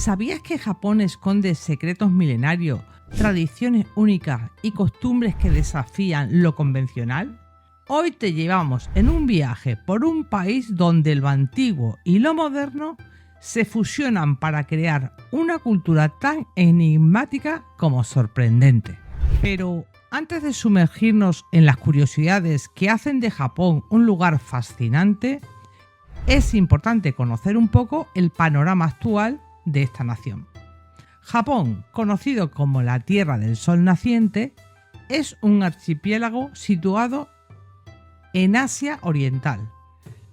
¿Sabías que Japón esconde secretos milenarios, tradiciones únicas y costumbres que desafían lo convencional? Hoy te llevamos en un viaje por un país donde lo antiguo y lo moderno se fusionan para crear una cultura tan enigmática como sorprendente. Pero antes de sumergirnos en las curiosidades que hacen de Japón un lugar fascinante, es importante conocer un poco el panorama actual de esta nación. Japón, conocido como la Tierra del Sol Naciente, es un archipiélago situado en Asia Oriental,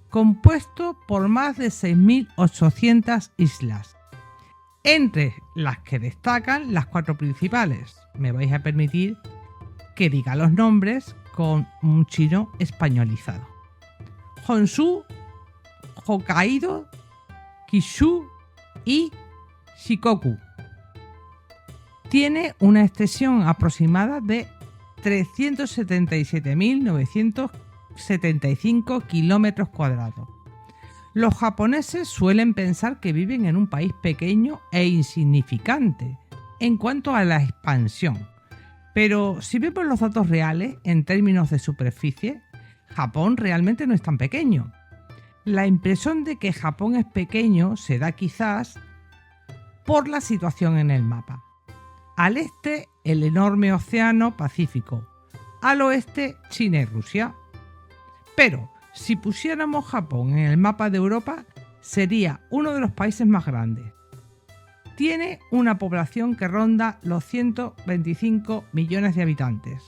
compuesto por más de 6.800 islas, entre las que destacan las 4 principales. Me vais a permitir que diga los nombres con un chino españolizado: Honshu, Hokkaido, Kyushu y Shikoku. Tiene una extensión aproximada de 377.975 kilómetros cuadrados. Los japoneses suelen pensar que viven en un país pequeño e insignificante en cuanto a la expansión, pero si vemos los datos reales en términos de superficie, Japón realmente no es tan pequeño. La impresión de que Japón es pequeño se da quizás por la situación en el mapa. Al este, el enorme océano Pacífico. Al oeste, China y Rusia. Pero si pusiéramos Japón en el mapa de Europa, sería uno de los países más grandes. Tiene una población que ronda los 125 millones de habitantes.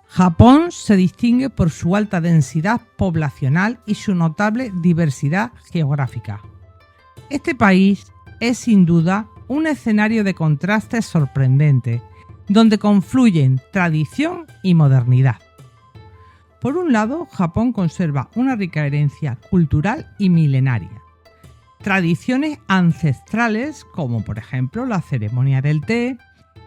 Japón se distingue por su alta densidad poblacional y su notable diversidad geográfica. Este país es sin duda un escenario de contrastes sorprendente, donde confluyen tradición y modernidad. Por un lado, Japón conserva una rica herencia cultural y milenaria. Tradiciones ancestrales como por ejemplo la ceremonia del té,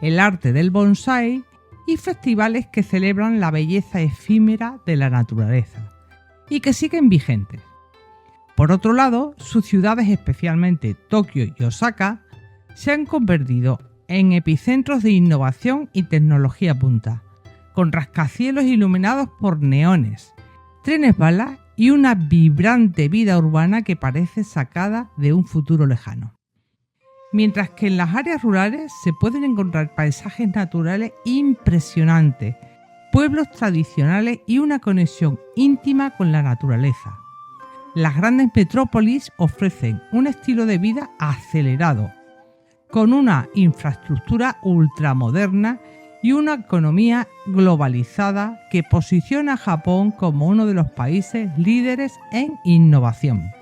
el arte del bonsái y festivales que celebran la belleza efímera de la naturaleza y que siguen vigentes. Por otro lado, sus ciudades, especialmente Tokio y Osaka, se han convertido en epicentros de innovación y tecnología punta, con rascacielos iluminados por neones, trenes bala y una vibrante vida urbana que parece sacada de un futuro lejano. Mientras que en las áreas rurales se pueden encontrar paisajes naturales impresionantes, pueblos tradicionales y una conexión íntima con la naturaleza. Las grandes metrópolis ofrecen un estilo de vida acelerado, con una infraestructura ultramoderna y una economía globalizada que posiciona a Japón como uno de los países líderes en innovación.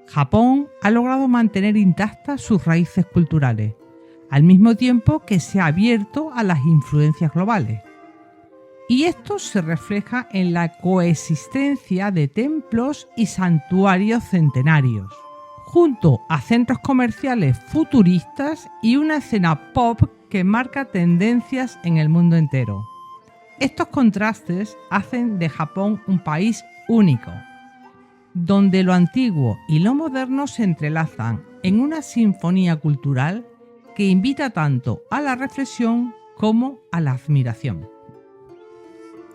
Japón ha logrado mantener intactas sus raíces culturales, al mismo tiempo que se ha abierto a las influencias globales. Y esto se refleja en la coexistencia de templos y santuarios centenarios, junto a centros comerciales futuristas y una escena pop que marca tendencias en el mundo entero. Estos contrastes hacen de Japón un país único, donde lo antiguo y lo moderno se entrelazan en una sinfonía cultural que invita tanto a la reflexión como a la admiración.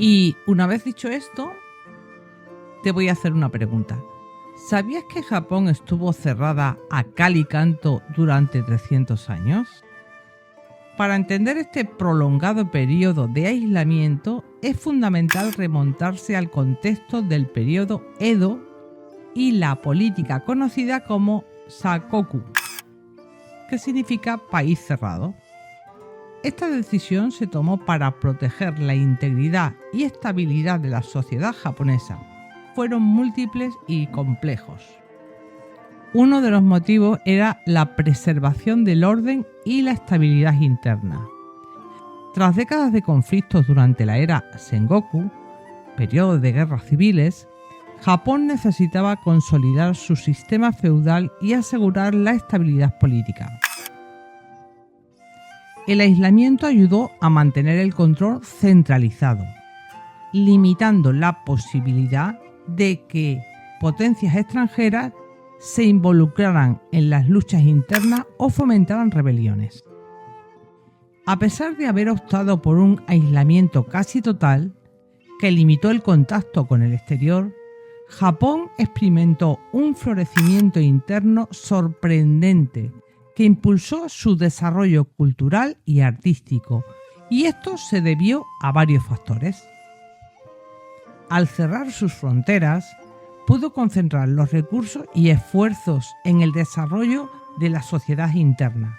Y una vez dicho esto, te voy a hacer una pregunta. ¿Sabías que Japón estuvo cerrada a cal y canto durante 300 años? Para entender este prolongado periodo de aislamiento, es fundamental remontarse al contexto del periodo Edo y la política conocida como Sakoku, que significa país cerrado. Esta decisión se tomó para proteger la integridad y estabilidad de la sociedad japonesa. Fueron múltiples y complejos. Uno de los motivos era la preservación del orden y la estabilidad interna. Tras décadas de conflictos durante la era Sengoku, periodo de guerras civiles, Japón necesitaba consolidar su sistema feudal y asegurar la estabilidad política. El aislamiento ayudó a mantener el control centralizado, limitando la posibilidad de que potencias extranjeras se involucraran en las luchas internas o fomentaran rebeliones. A pesar de haber optado por un aislamiento casi total, que limitó el contacto con el exterior, Japón experimentó un florecimiento interno sorprendente que impulsó su desarrollo cultural y artístico, y esto se debió a varios factores. Al cerrar sus fronteras, pudo concentrar los recursos y esfuerzos en el desarrollo de la sociedad interna.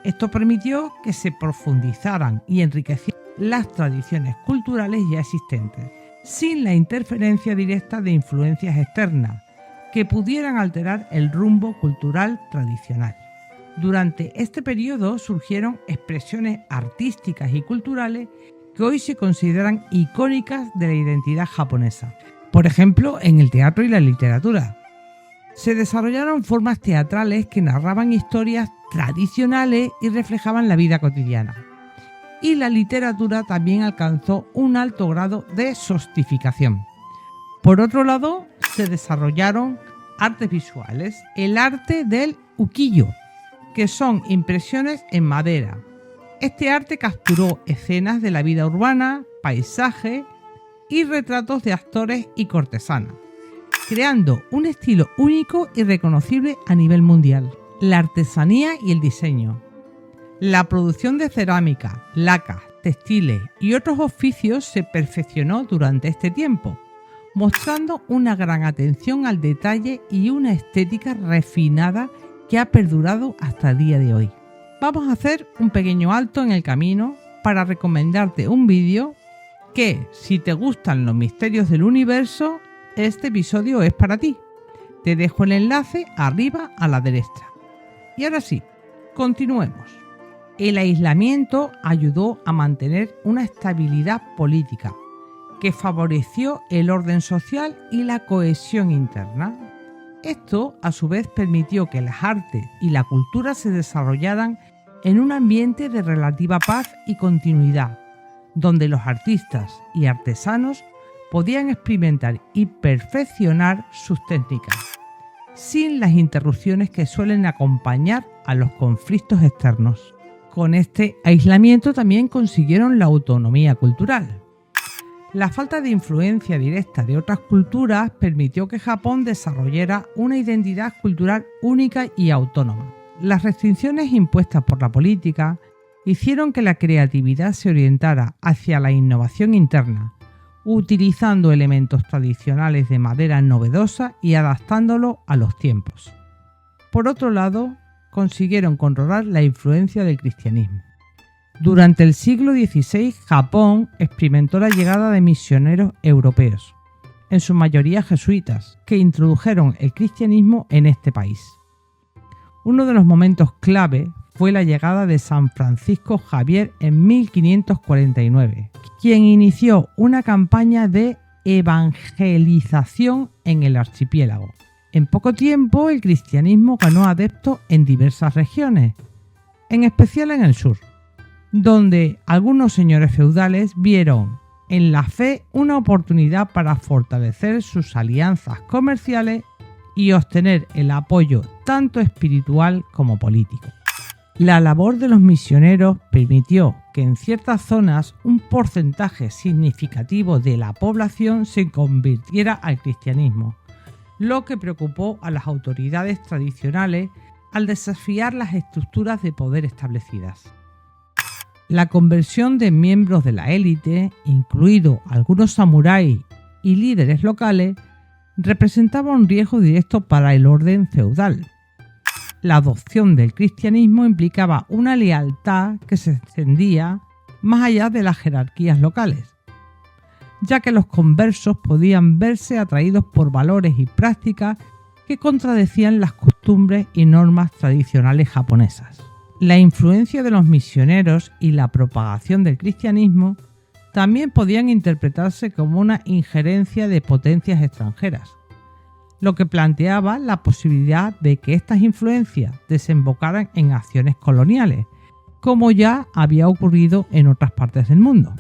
Esto permitió que se profundizaran y enriquecieran las tradiciones culturales ya existentes, sin la interferencia directa de influencias externas que pudieran alterar el rumbo cultural tradicional. Durante este periodo surgieron expresiones artísticas y culturales que hoy se consideran icónicas de la identidad japonesa. Por ejemplo, en el teatro y la literatura. Se desarrollaron formas teatrales que narraban historias tradicionales y reflejaban la vida cotidiana. Y la literatura también alcanzó un alto grado de sofisticación. Por otro lado, se desarrollaron artes visuales, el arte del ukiyo, que son impresiones en madera. Este arte capturó escenas de la vida urbana, paisajes y retratos de actores y cortesanas, creando un estilo único y reconocible a nivel mundial. La artesanía y el diseño. La producción de cerámica, lacas, textiles y otros oficios se perfeccionó durante este tiempo, mostrando una gran atención al detalle y una estética refinada que ha perdurado hasta el día de hoy. Vamos a hacer un pequeño alto en el camino para recomendarte un vídeo que, si te gustan los misterios del universo, este episodio es para ti. Te dejo el enlace arriba a la derecha. Y ahora sí, continuemos. El aislamiento ayudó a mantener una estabilidad política que favoreció el orden social y la cohesión interna. Esto, a su vez, permitió que las artes y la cultura se desarrollaran en un ambiente de relativa paz y continuidad, donde los artistas y artesanos podían experimentar y perfeccionar sus técnicas, sin las interrupciones que suelen acompañar a los conflictos externos. Con este aislamiento también consiguieron la autonomía cultural. La falta de influencia directa de otras culturas permitió que Japón desarrollara una identidad cultural única y autónoma. Las restricciones impuestas por la política hicieron que la creatividad se orientara hacia la innovación interna, utilizando elementos tradicionales de madera novedosa y adaptándolo a los tiempos. Por otro lado, consiguieron controlar la influencia del cristianismo. Durante el siglo XVI, Japón experimentó la llegada de misioneros europeos, en su mayoría jesuitas, que introdujeron el cristianismo en este país. Uno de los momentos clave fue la llegada de San Francisco Javier en 1549, quien inició una campaña de evangelización en el archipiélago. En poco tiempo, el cristianismo ganó adeptos en diversas regiones, en especial en el sur, donde algunos señores feudales vieron en la fe una oportunidad para fortalecer sus alianzas comerciales y obtener el apoyo tanto espiritual como político. La labor de los misioneros permitió que en ciertas zonas un porcentaje significativo de la población se convirtiera al cristianismo, lo que preocupó a las autoridades tradicionales al desafiar las estructuras de poder establecidas. La conversión de miembros de la élite, incluidos algunos samuráis y líderes locales, representaba un riesgo directo para el orden feudal. La adopción del cristianismo implicaba una lealtad que se extendía más allá de las jerarquías locales, ya que los conversos podían verse atraídos por valores y prácticas que contradecían las costumbres y normas tradicionales japonesas. La influencia de los misioneros y la propagación del cristianismo también podían interpretarse como una injerencia de potencias extranjeras, lo que planteaba la posibilidad de que estas influencias desembocaran en acciones coloniales, como ya había ocurrido en otras partes del mundo.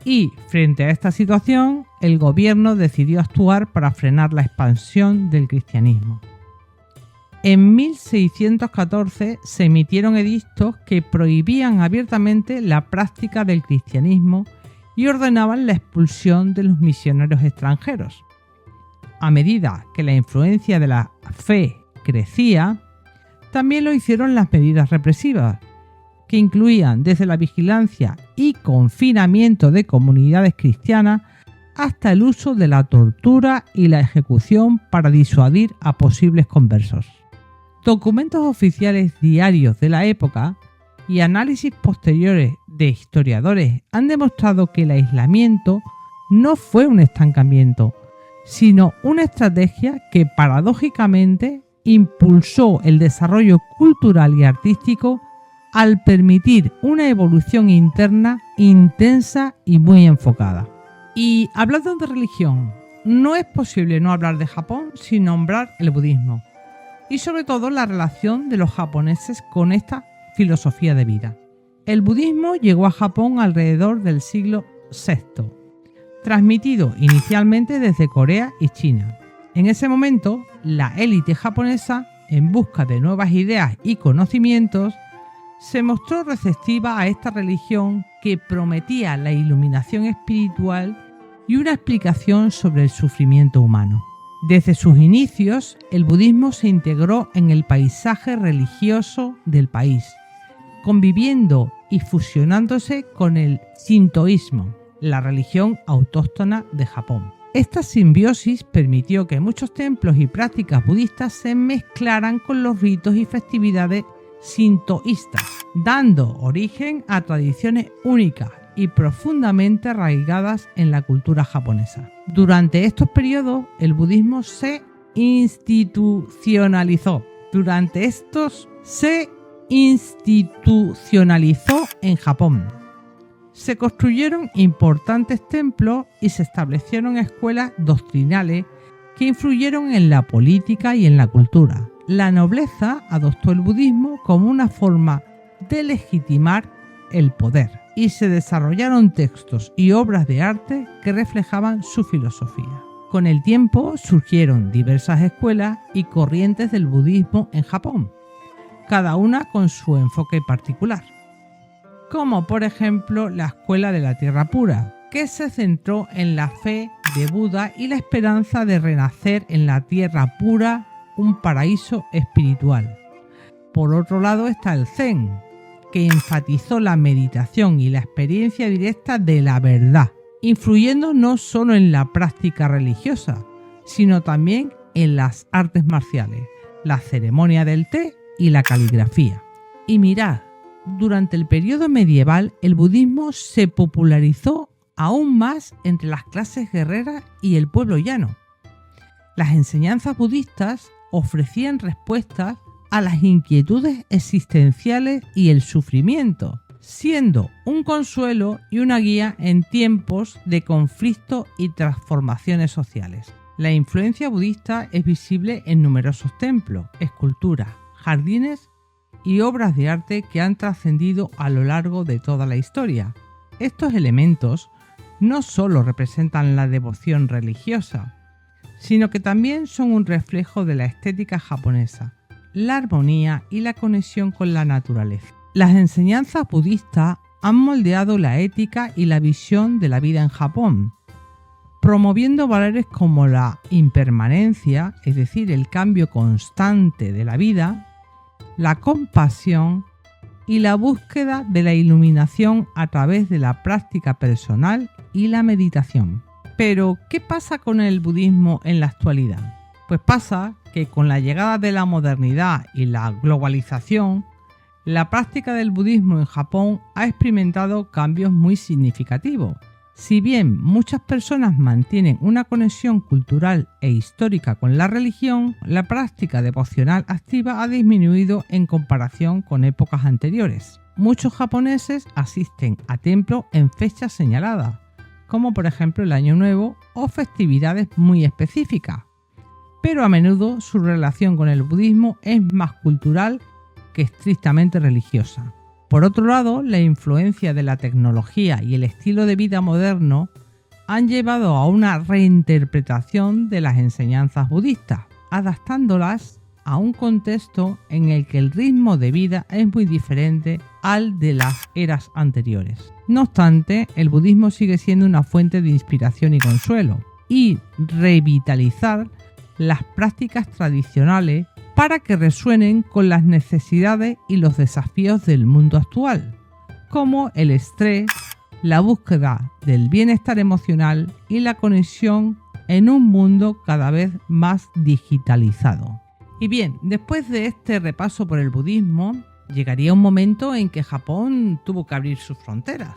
Y, frente a esta situación, el gobierno decidió actuar para frenar la expansión del cristianismo. En 1614 se emitieron edictos que prohibían abiertamente la práctica del cristianismo y ordenaban la expulsión de los misioneros extranjeros. A medida que la influencia de la fe crecía, también lo hicieron las medidas represivas, que incluían desde la vigilancia y confinamiento de comunidades cristianas hasta el uso de la tortura y la ejecución para disuadir a posibles conversos. Documentos oficiales diarios de la época y análisis posteriores de historiadores han demostrado que el aislamiento no fue un estancamiento, sino una estrategia que paradójicamente impulsó el desarrollo cultural y artístico al permitir una evolución interna intensa y muy enfocada. Y hablando de religión, no es posible no hablar de Japón sin nombrar el budismo, y sobre todo la relación de los japoneses con esta filosofía de vida. El budismo llegó a Japón alrededor del siglo VI, transmitido inicialmente desde Corea y China. En ese momento, la élite japonesa, en busca de nuevas ideas y conocimientos, se mostró receptiva a esta religión que prometía la iluminación espiritual y una explicación sobre el sufrimiento humano. Desde sus inicios, el budismo se integró en el paisaje religioso del país, conviviendo y fusionándose con el shintoísmo, la religión autóctona de Japón. Esta simbiosis permitió que muchos templos y prácticas budistas se mezclaran con los ritos y festividades shintoístas, dando origen a tradiciones únicas y profundamente arraigadas en la cultura japonesa. Durante estos periodos, el budismo se institucionalizó. En Japón. Se construyeron importantes templos y se establecieron escuelas doctrinales que influyeron en la política y en la cultura. La nobleza adoptó el budismo como una forma de legitimar el poder y se desarrollaron textos y obras de arte que reflejaban su filosofía. Con el tiempo surgieron diversas escuelas y corrientes del budismo en Japón, cada una con su enfoque particular, como por ejemplo la Escuela de la Tierra Pura, que se centró en la fe de Buda y la esperanza de renacer en la tierra pura, un paraíso espiritual. Por otro lado está el Zen, que enfatizó la meditación y la experiencia directa de la verdad, influyendo no solo en la práctica religiosa, sino también en las artes marciales, la ceremonia del té y la caligrafía. Y mirad, durante el periodo medieval el budismo se popularizó aún más entre las clases guerreras y el pueblo llano. Las enseñanzas budistas ofrecían respuestas a las inquietudes existenciales y el sufrimiento, siendo un consuelo y una guía en tiempos de conflicto y transformaciones sociales. La influencia budista es visible en numerosos templos, esculturas, jardines y obras de arte que han trascendido a lo largo de toda la historia. Estos elementos no solo representan la devoción religiosa, sino que también son un reflejo de la estética japonesa, la armonía y la conexión con la naturaleza. Las enseñanzas budistas han moldeado la ética y la visión de la vida en Japón, promoviendo valores como la impermanencia, es decir, el cambio constante de la vida, la compasión y la búsqueda de la iluminación a través de la práctica personal y la meditación. Pero, ¿qué pasa con el budismo en la actualidad? Pues pasa que con la llegada de la modernidad y la globalización, la práctica del budismo en Japón ha experimentado cambios muy significativos. Si bien muchas personas mantienen una conexión cultural e histórica con la religión, la práctica devocional activa ha disminuido en comparación con épocas anteriores. Muchos japoneses asisten a templos en fechas señaladas, como por ejemplo el Año Nuevo o festividades muy específicas, pero a menudo su relación con el budismo es más cultural que estrictamente religiosa. Por otro lado, la influencia de la tecnología y el estilo de vida moderno han llevado a una reinterpretación de las enseñanzas budistas, adaptándolas a un contexto en el que el ritmo de vida es muy diferente al de las eras anteriores. No obstante, el budismo sigue siendo una fuente de inspiración y consuelo, y revitalizar las prácticas tradicionales para que resuenen con las necesidades y los desafíos del mundo actual, como el estrés, la búsqueda del bienestar emocional y la conexión en un mundo cada vez más digitalizado. Y bien, después de este repaso por el budismo, llegaría un momento en que Japón tuvo que abrir sus fronteras.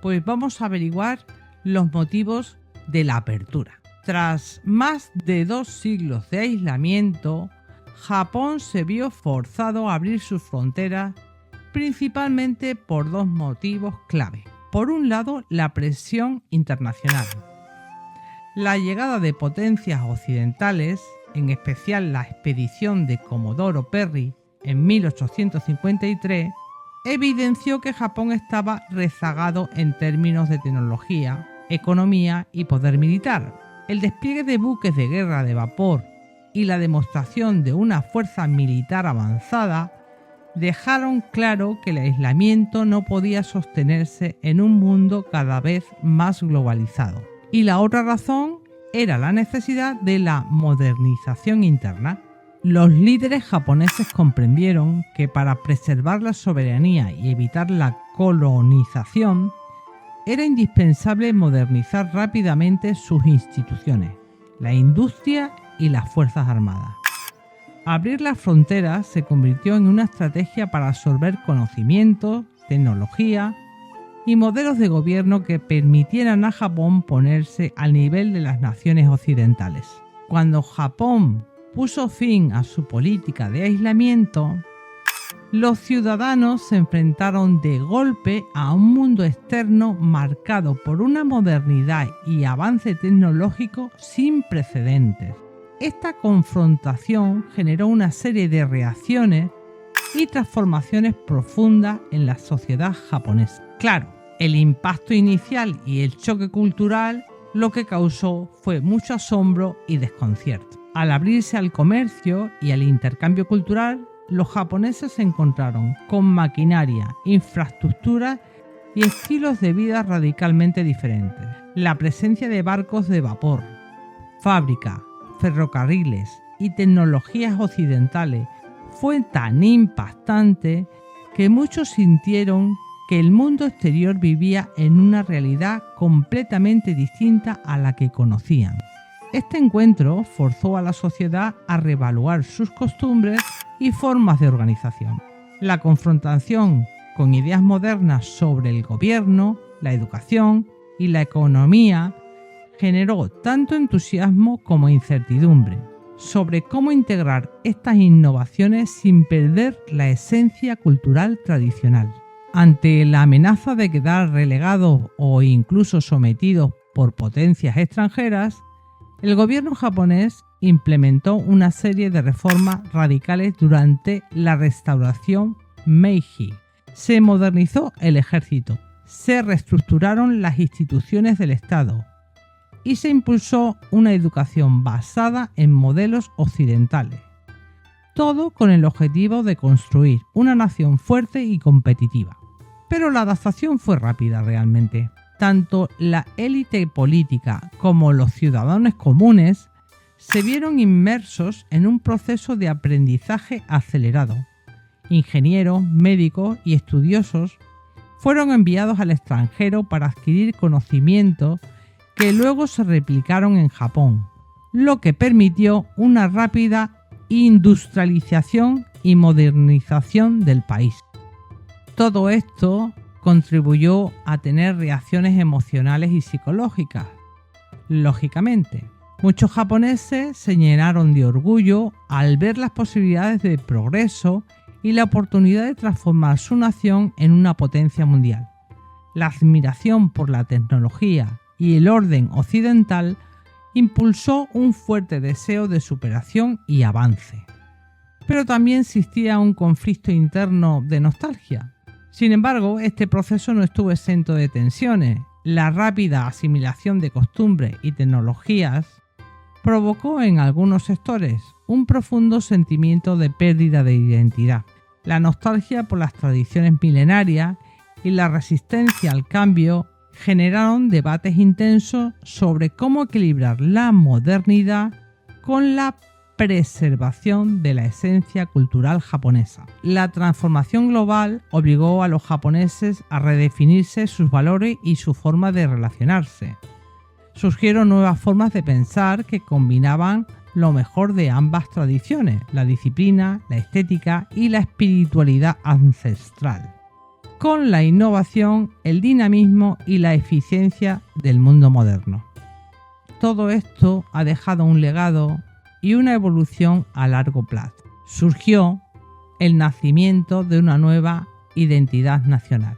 Pues vamos a averiguar los motivos de la apertura. Tras más de 2 siglos de aislamiento, Japón se vio forzado a abrir sus fronteras principalmente por 2 motivos clave. Por un lado, la presión internacional. La llegada de potencias occidentales, en especial la expedición de Comodoro Perry en 1853, evidenció que Japón estaba rezagado en términos de tecnología, economía y poder militar. El despliegue de buques de guerra de vapor y la demostración de una fuerza militar avanzada dejaron claro que el aislamiento no podía sostenerse en un mundo cada vez más globalizado. Y la otra razón era la necesidad de la modernización interna. Los líderes japoneses comprendieron que para preservar la soberanía y evitar la colonización, era indispensable modernizar rápidamente sus instituciones, la industria y las fuerzas armadas. Abrir las fronteras se convirtió en una estrategia para absorber conocimientos, tecnología y modelos de gobierno que permitieran a Japón ponerse al nivel de las naciones occidentales. Cuando Japón puso fin a su política de aislamiento, los ciudadanos se enfrentaron de golpe a un mundo externo marcado por una modernidad y avance tecnológico sin precedentes. Esta confrontación generó una serie de reacciones y transformaciones profundas en la sociedad japonesa. Claro, el impacto inicial y el choque cultural lo que causó fue mucho asombro y desconcierto. Al abrirse al comercio y al intercambio cultural, los japoneses se encontraron con maquinaria, infraestructura y estilos de vida radicalmente diferentes. La presencia de barcos de vapor, fábricas, ferrocarriles y tecnologías occidentales fue tan impactante que muchos sintieron que el mundo exterior vivía en una realidad completamente distinta a la que conocían. Este encuentro forzó a la sociedad a reevaluar sus costumbres y formas de organización. La confrontación con ideas modernas sobre el gobierno, la educación y la economía generó tanto entusiasmo como incertidumbre sobre cómo integrar estas innovaciones sin perder la esencia cultural tradicional. Ante la amenaza de quedar relegados o incluso sometidos por potencias extranjeras, el gobierno japonés implementó una serie de reformas radicales durante la restauración Meiji. Se modernizó el ejército, se reestructuraron las instituciones del Estado y se impulsó una educación basada en modelos occidentales. Todo con el objetivo de construir una nación fuerte y competitiva. Pero la adaptación fue rápida realmente. Tanto la élite política como los ciudadanos comunes se vieron inmersos en un proceso de aprendizaje acelerado. Ingenieros, médicos y estudiosos fueron enviados al extranjero para adquirir conocimientos que luego se replicaron en Japón, lo que permitió una rápida industrialización y modernización del país. Todo esto contribuyó a tener reacciones emocionales y psicológicas. Lógicamente, muchos japoneses se llenaron de orgullo al ver las posibilidades de progreso y la oportunidad de transformar su nación en una potencia mundial. La admiración por la tecnología y el orden occidental impulsó un fuerte deseo de superación y avance. Pero también existía un conflicto interno de nostalgia. Sin embargo, este proceso no estuvo exento de tensiones. La rápida asimilación de costumbres y tecnologías provocó en algunos sectores un profundo sentimiento de pérdida de identidad. La nostalgia por las tradiciones milenarias y la resistencia al cambio generaron debates intensos sobre cómo equilibrar la modernidad con la preservación de la esencia cultural japonesa. La transformación global obligó a los japoneses a redefinirse sus valores y su forma de relacionarse. Surgieron nuevas formas de pensar que combinaban lo mejor de ambas tradiciones, la disciplina, la estética y la espiritualidad ancestral, con la innovación, el dinamismo y la eficiencia del mundo moderno. Todo esto ha dejado un legado y una evolución a largo plazo. Surgió el nacimiento de una nueva identidad nacional.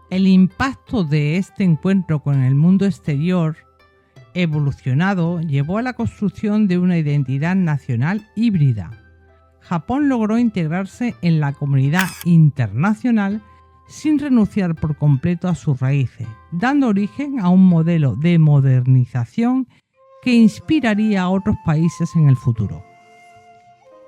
El impacto de este encuentro con el mundo exterior evolucionado llevó a la construcción de una identidad nacional híbrida. Japón logró integrarse en la comunidad internacional sin renunciar por completo a sus raíces, dando origen a un modelo de modernización que inspiraría a otros países en el futuro.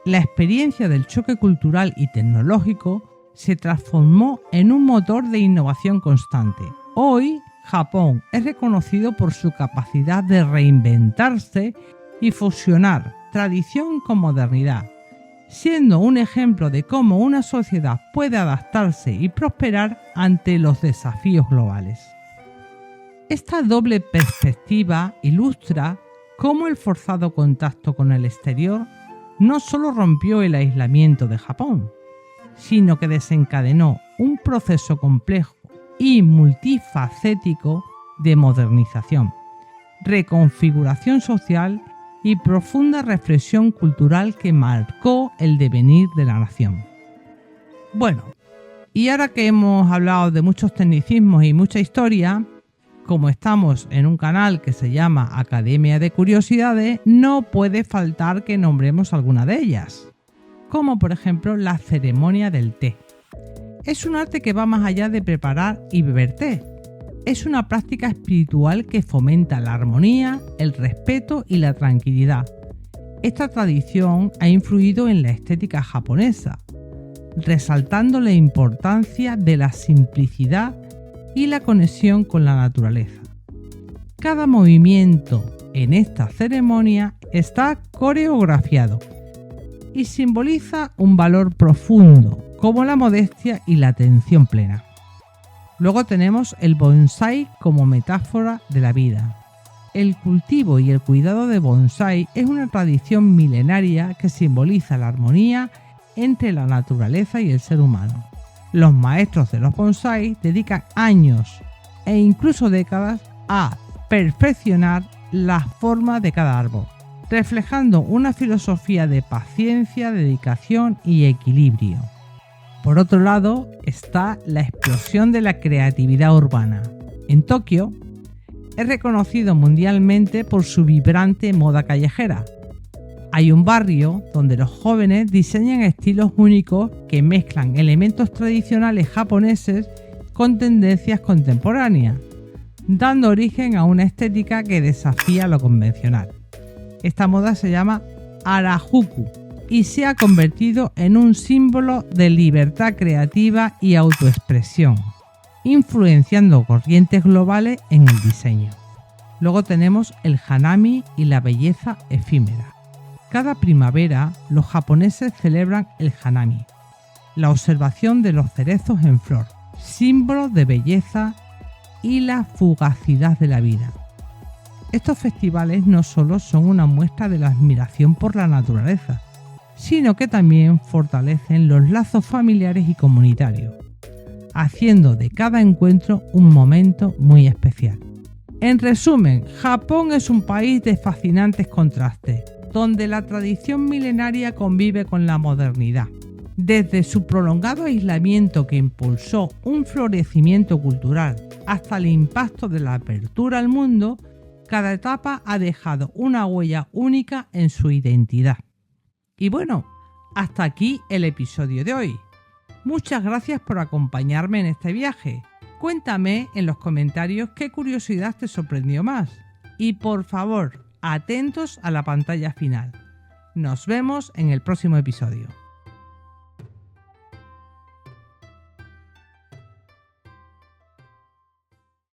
La experiencia del choque cultural y tecnológico se transformó en un motor de innovación constante. Hoy, Japón es reconocido por su capacidad de reinventarse y fusionar tradición con modernidad, siendo un ejemplo de cómo una sociedad puede adaptarse y prosperar ante los desafíos globales. Esta doble perspectiva ilustra cómo el forzado contacto con el exterior no solo rompió el aislamiento de Japón, sino que desencadenó un proceso complejo y multifacético de modernización, reconfiguración social y profunda reflexión cultural que marcó el devenir de la nación. Bueno, y ahora que hemos hablado de muchos tecnicismos y mucha historia, como estamos en un canal que se llama Academia de Curiosidades, no puede faltar que nombremos alguna de ellas, como por ejemplo la ceremonia del té. Es un arte que va más allá de preparar y beber té. Es una práctica espiritual que fomenta la armonía, el respeto y la tranquilidad. Esta tradición ha influido en la estética japonesa, resaltando la importancia de la simplicidad y la conexión con la naturaleza. Cada movimiento en esta ceremonia está coreografiado y simboliza un valor profundo, como la modestia y la atención plena. Luego tenemos el bonsái como metáfora de la vida. El cultivo y el cuidado de bonsái es una tradición milenaria que simboliza la armonía entre la naturaleza y el ser humano. Los maestros de los bonsái dedican años e incluso décadas a perfeccionar la forma de cada árbol, reflejando una filosofía de paciencia, dedicación y equilibrio. Por otro lado, está la explosión de la creatividad urbana. En Tokio, es reconocido mundialmente por su vibrante moda callejera. Hay un barrio donde los jóvenes diseñan estilos únicos que mezclan elementos tradicionales japoneses con tendencias contemporáneas, dando origen a una estética que desafía lo convencional. Esta moda se llama Harajuku y se ha convertido en un símbolo de libertad creativa y autoexpresión, influenciando corrientes globales en el diseño. Luego tenemos el hanami y la belleza efímera. Cada primavera los japoneses celebran el hanami, la observación de los cerezos en flor, símbolo de belleza y la fugacidad de la vida. Estos festivales no solo son una muestra de la admiración por la naturaleza, sino que también fortalecen los lazos familiares y comunitarios, haciendo de cada encuentro un momento muy especial. En resumen, Japón es un país de fascinantes contrastes, donde la tradición milenaria convive con la modernidad. Desde su prolongado aislamiento que impulsó un florecimiento cultural hasta el impacto de la apertura al mundo, cada etapa ha dejado una huella única en su identidad. Y bueno, hasta aquí el episodio de hoy. Muchas gracias por acompañarme en este viaje. Cuéntame en los comentarios qué curiosidad te sorprendió más. Y por favor, atentos a la pantalla final. Nos vemos en el próximo episodio.